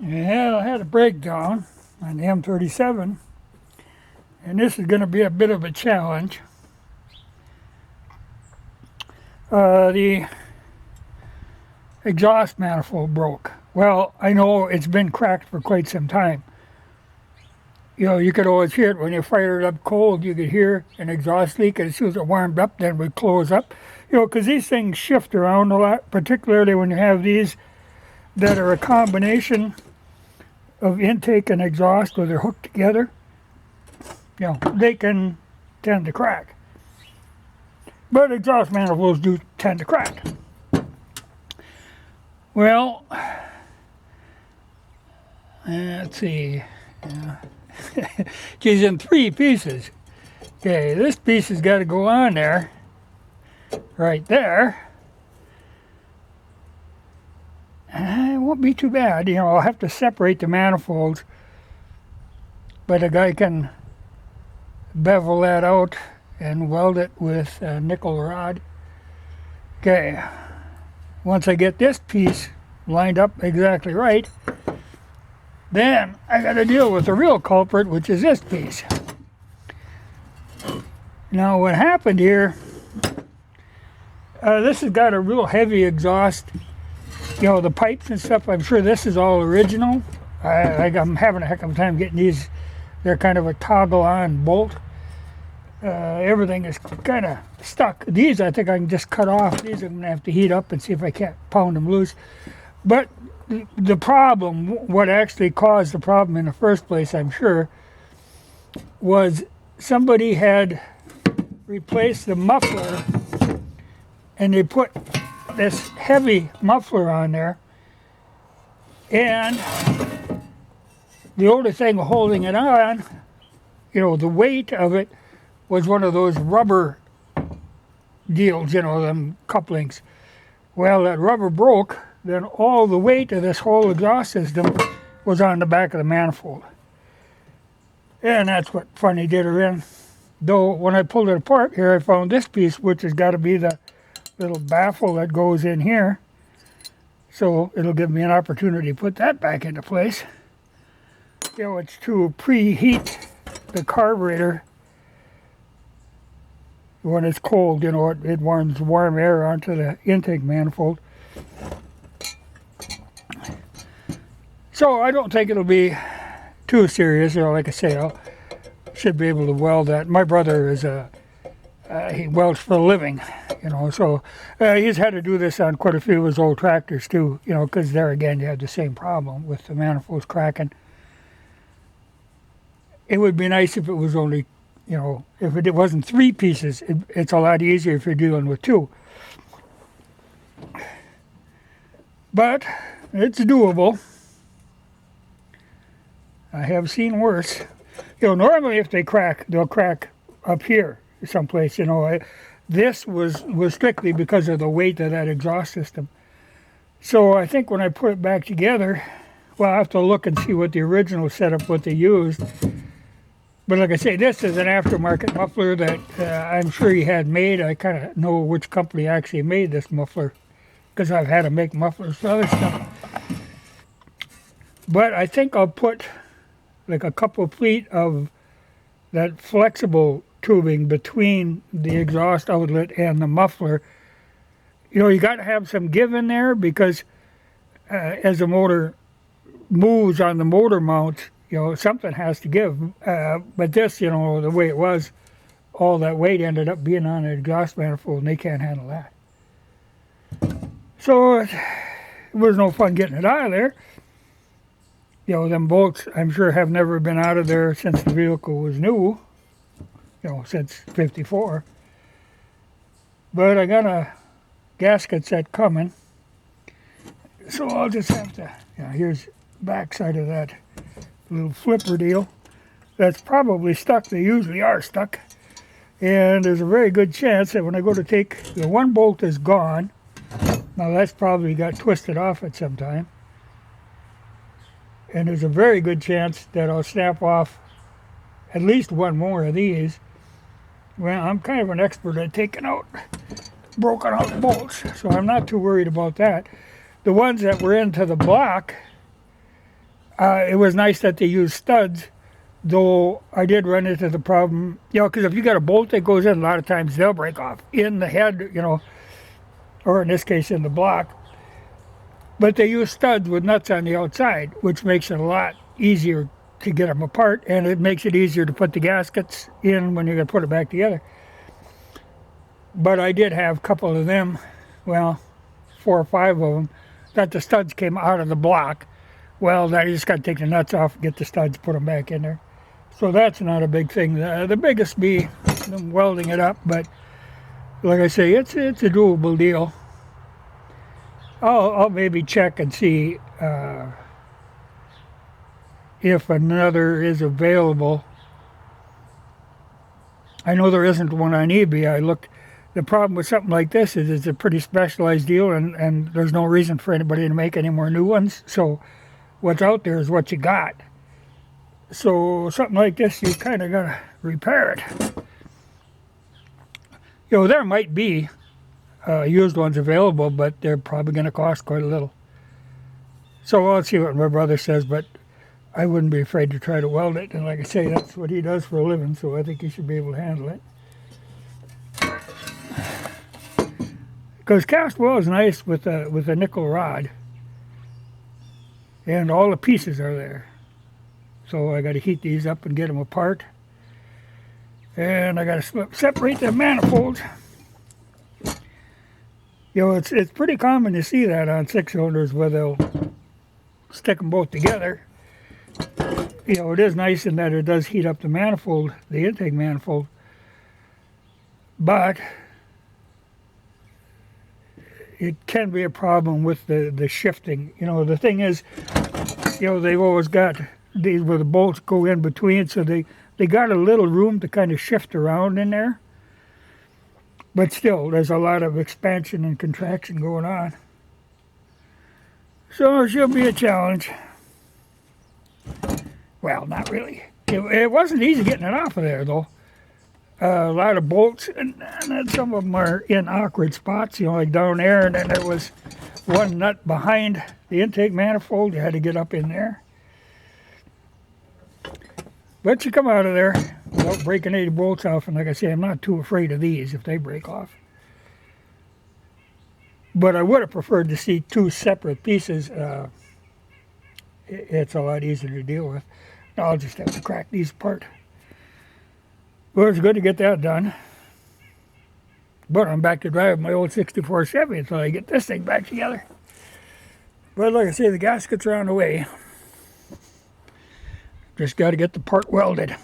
Yeah, I had a breakdown on the M37, and this is going to be a bit of a challenge. The exhaust manifold broke. Well, I know it's been cracked for quite some time. You know, you could always hear it when you fired it up cold. You could hear an exhaust leak, and as soon as it warmed up, then it would close up. You know, because these things shift around a lot, particularly when you have these that are a combination of intake and exhaust where they're hooked together. You know, they can tend to crack. But exhaust manifolds do tend to crack. Well, let's see. She's in 3 pieces. Okay, this piece has got to go on there, right there. It won't be too bad. You know, I'll have to separate the manifolds, but a guy can bevel that out and weld it with a nickel rod. Okay, once I get this piece lined up exactly right, then I got to deal with the real culprit, which is this piece. Now what happened here, this has got a real heavy exhaust. You know, the pipes and stuff, I'm sure this is all original. I'm having a heck of a time getting these. They're kind of a toggle on bolt. Everything is kind of stuck. These I think I can just cut off. These I'm going to have to heat up and see if I can't pound them loose. But the problem, what actually caused the problem in the first place, I'm sure, was somebody had replaced the muffler and they put this heavy muffler on there, and the only thing holding it on, you know, the weight of it was one of those rubber deals, you know, them couplings. Well, that rubber broke, then all the weight of this whole exhaust system was on the back of the manifold. And that's what funny did her in. Though when I pulled it apart here, I found this piece, which has got to be the little baffle that goes in here. So it'll give me an opportunity to put that back into place. You know, it's to preheat the carburetor when it's cold. You know, it warms warm air onto the intake manifold. So I don't think it'll be too serious. You know, like I say, I should be able to weld that. My brother is he welds for a living, you know, so he's had to do this on quite a few of his old tractors too, you know, because there again you have the same problem with the manifolds cracking. It would be nice if it was only, you know, if it wasn't 3 pieces. It's a lot easier if you're dealing with 2. But it's doable. I have seen worse. You know, normally if they crack, they'll crack up here someplace, you know. This was strictly because of the weight of that exhaust system. So I think when I put it back together, well, I have to look and see what the original setup, what they used. But like I say, this is an aftermarket muffler that I'm sure he had made. I kind of know which company actually made this muffler because I've had to make mufflers for other stuff. But I think I'll put like a couple of feet of that flexible tubing between the exhaust outlet and the muffler. You know, you got to have some give in there because as the motor moves on the motor mount, you know, something has to give. But this, you know, the way it was, all that weight ended up being on the exhaust manifold, and they can't handle that. So it was no fun getting it out of there. You know, them bolts, I'm sure, have never been out of there since the vehicle was new. You know, since '54. But I got a gasket set coming. So I'll just have to, you know, here's the back side of that little flipper deal. That's probably stuck. They usually are stuck. And there's a very good chance that when I go to take, the one bolt is gone. Now that's probably got twisted off at some time. And there's a very good chance that I'll snap off at least one more of these. Well, I'm kind of an expert at taking out broken out bolts, so I'm not too worried about that. The ones that were into the block, It was nice that they used studs, though I did run into the problem, because if you got a bolt that goes in, a lot of times they'll break off in the head, or in this case in the block. But they use studs with nuts on the outside, which makes it a lot easier to get them apart, and it makes it easier to put the gaskets in when you're going to put it back together. But I did have a couple of them, well, 4 or 5 of them, that the studs came out of the block. Well, now you just got to take the nuts off, get the studs, put them back in there. So that's not a big thing. The biggest be them welding it up, but like I say, it's a doable deal. I'll maybe check and see if another is available. I know there isn't one on eBay. I looked. The problem with something like this is it's a pretty specialized deal, and there's no reason for anybody to make any more new ones. So what's out there is what you got. So something like this, you kind of got to repair it. There might be used ones available, but they're probably going to cost quite a little. So I'll see what my brother says, but I wouldn't be afraid to try to weld it. And like I say, that's what he does for a living, so I think he should be able to handle it. Because cast weld is nice with a nickel rod, and all the pieces are there. So I got to heat these up and get them apart, and I got to separate the manifolds. It's pretty common to see that on 6-cylinders where they'll stick them both together. It is nice in that it does heat up the manifold, the intake manifold, but it can be a problem with the shifting. The thing is, they've always got these where the bolts go in between, so they got a little room to kind of shift around in there. But still, there's a lot of expansion and contraction going on. So it should be a challenge. Well, not really. It wasn't easy getting it off of there, though. A lot of bolts, and then some of them are in awkward spots, like down there, and then there was one nut behind the intake manifold. You had to get up in there. But you come out of there without breaking any bolts off, and like I say, I'm not too afraid of these if they break off. But I would have preferred to see 2 separate pieces. It's a lot easier to deal with. Now I'll just have to crack these apart. Well, it's good to get that done. But I'm back to driving my old 64 Chevy until I get this thing back together. But like I say, the gaskets are on the way. Just got to get the part welded.